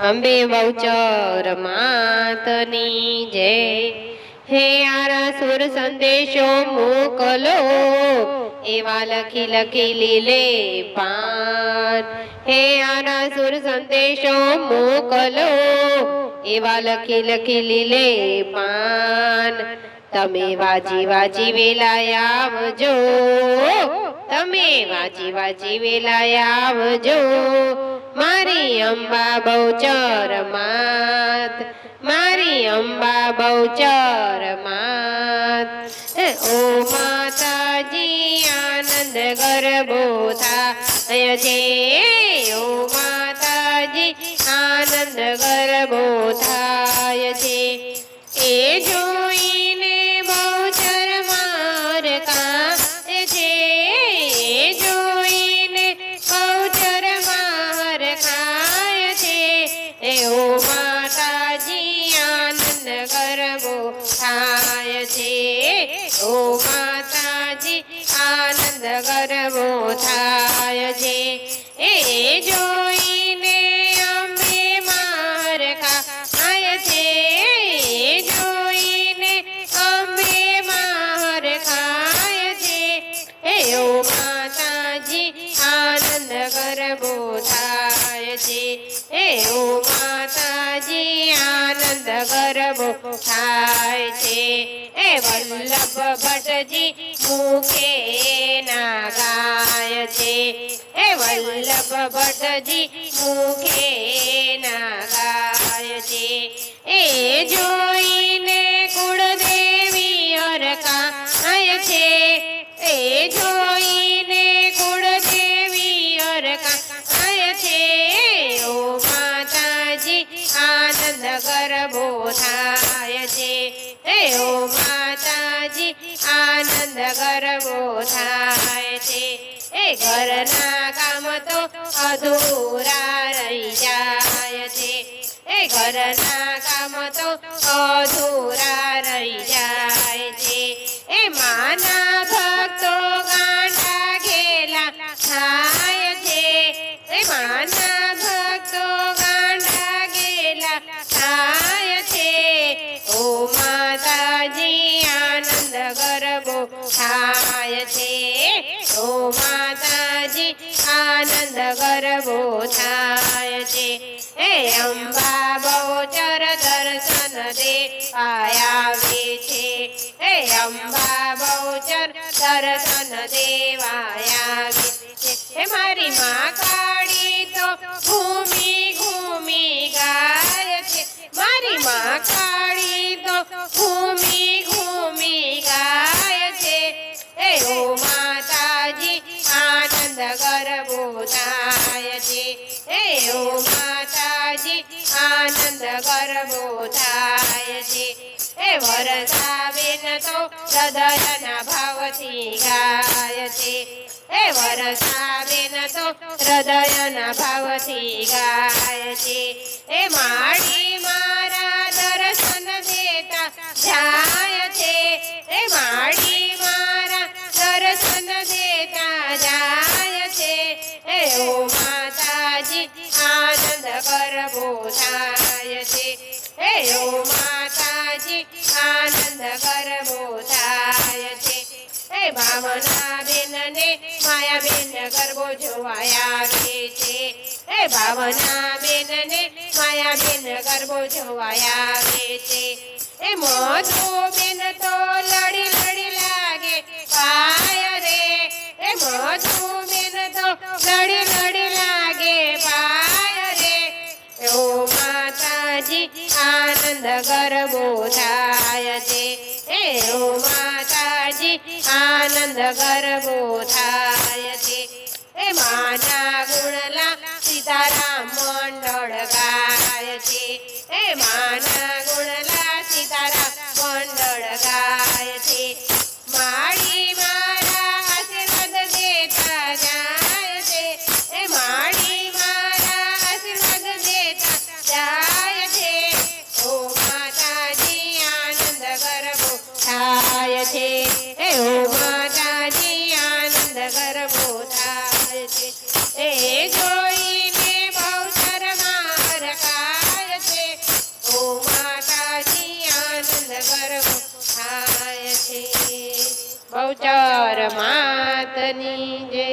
અંબે બહુચર માતની જય। હે આરાસુર સંદેશો મોકલો, એવા લખી લખી લીલે પાન। હે આરાસુર સંદેશો મોકલો, એવા લખી લખી લીલે પાન। તમે વાજી વાજી વેલાય આવજો, તમે વાજી વાજી વેલાય આવજો। મારી અંબા બહુચર માત, મારી અંબા બહુચર માત। ઓ માતાજી આનંદ ગરબો થાય છે, ઓ માતાજી આનંદ ગરબો થાય છે। એ જોઈને બહુચર માર કાંપે છે, એ જોઈને બહુચર માર ખાય છે। ઓ માતાજી આનંદ ગરબો થાય છે, ઓ માતાજી આનંદ ગરબો થાય છે। એ જોઈને અંબે માર ખાય છે, એ જોઈને અંબે માર ખાય છે। ઓ માતાજી આનંદ ગરબો થાય છે, ઓ માતાજી આનંદ ગરબો થાય છે। વલ્લભ ભટ્ટજી મુખે ના ગાય છે, વલ્લભ ભટ્ટજી મુખે ના ગાય છે। એ જોઈને કુળદેવી હરખાય છે, એ જોઈને કુળદેવી હરખાય છે। ઓ માતાજી આનંદ ગરબો થાય છે, ઓ માતાજી આનંદ ગરબો થાય છે। ઘરના કામ તો અધૂરા રહી જાય છે, ઘરના કામ તો અધૂરા રહી જાય છે। માના ભક્તો ગાંડા ઘેલા થાય છે, માના ભક્તો ગાંડા ઘેલા થાય છે। ઓ માતાજી આનંદ ગરબો થાય છે, ઓ માતાજી આનંદ ગરબો થાય છે। અંબા બહુચર દર્શન દેવાય આવે છે, અંબા બહુચર દર્શન દેવાય આવે છે। મારી મા કાળી તો ઘૂમી ઘૂમી ગાય છે, મારી મા કાળી તો ઘૂમી ઘૂમી ગાય છે। ઓ માતાજી આનંદ ગરબો થાય છે, ઓ માતાજી આનંદ ગરબો થાય છે। વરસાવેન તો હૃદયના ભાવથી ગાય છે, વરસાવેન તો હૃદયના ભાવથી ગાય છે। માડી મારા દર્શન દેતા જાય છે, માડી મારા દર્શન દેતા જાય છે। ઓ માતાજી આનંદ ગરબો થાય છે, ઓ માતાજી આનંદ ગરબો થાય છે। ભાવના બેન ને માયા બેન ગરબો જોવાય આવે છે, ભાવના બેન ને માયા બેન ગરબો જોવાય આવે છે। મધુ બેન તો લડી લડી લાગે પાય રે, મધુ બેન તો લડી લડી લાગે પાય રે। ઓ માતાજી આનંદ ગરબો થાય છે, ઓ માતાજી આનંદ ગરબો થાય છે। માના ગુણલા સીતારામ મંડળ ગાય છે, માના ગુણલા સીતારામ મંડળ ગાય છે। માડી મારા આશીર્વાદ દેતા જાય છે, માડી મારા આશીર્વાદ દેતા જાય છે। ઓ માતાજી આનંદ ગરબો થાય છે, ઓ માતાજી આનંદ ગરબો થાય છે। જોઈને બહુચર માર કા કર્મ થાય છે બહુચર માતની જય